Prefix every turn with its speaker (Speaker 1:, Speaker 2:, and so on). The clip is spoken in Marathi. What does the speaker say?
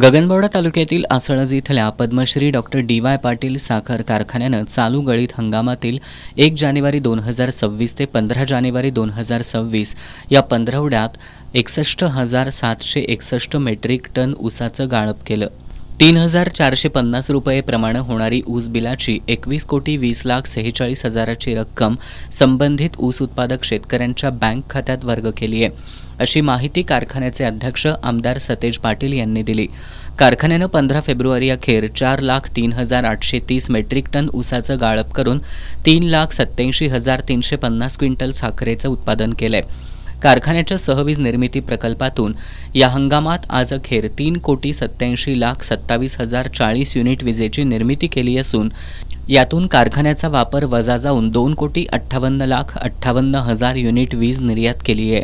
Speaker 1: गगनबावडा तालुक्यातील आसळज इथल्या पद्मश्री डॉक्टर डी.वाय. पाटील साखर कारखान्यानं चालू गळीत हंगामातील 1 जानेवारी 2026 ते 15 जानेवारी 2026 या पंधरवड्यात 61,761 मेट्रिक टन ऊसाचं गाळप केलं. 3,450 रुपये प्रमाणे होणारी ऊस बिलाची 21,20,46,000ची रक्कम संबंधित ऊस उत्पादक शेतकऱ्यांच्या बँक खात्यात वर्ग केली आहे, अशी माहिती कारखान्याचे अध्यक्ष आमदार सतेज पाटील यांनी दिली. कारखान्यानं 15 फेब्रुवारी अखेर 4,03,830 मेट्रिक टन ऊसाचं गाळप करून 3,87,350 क्विंटल साखरेचं उत्पादन केलंय. कारखान्याच्या सहवीज निर्मिती प्रकल्पातून या हंगामात आज अखेर 3,87,27,040 युनिट विजेची निर्मिती केली असून यातून कारखान्याचा वापर वजा जाऊन 2,58,58,000 युनिट वीज निर्यात केली आहे.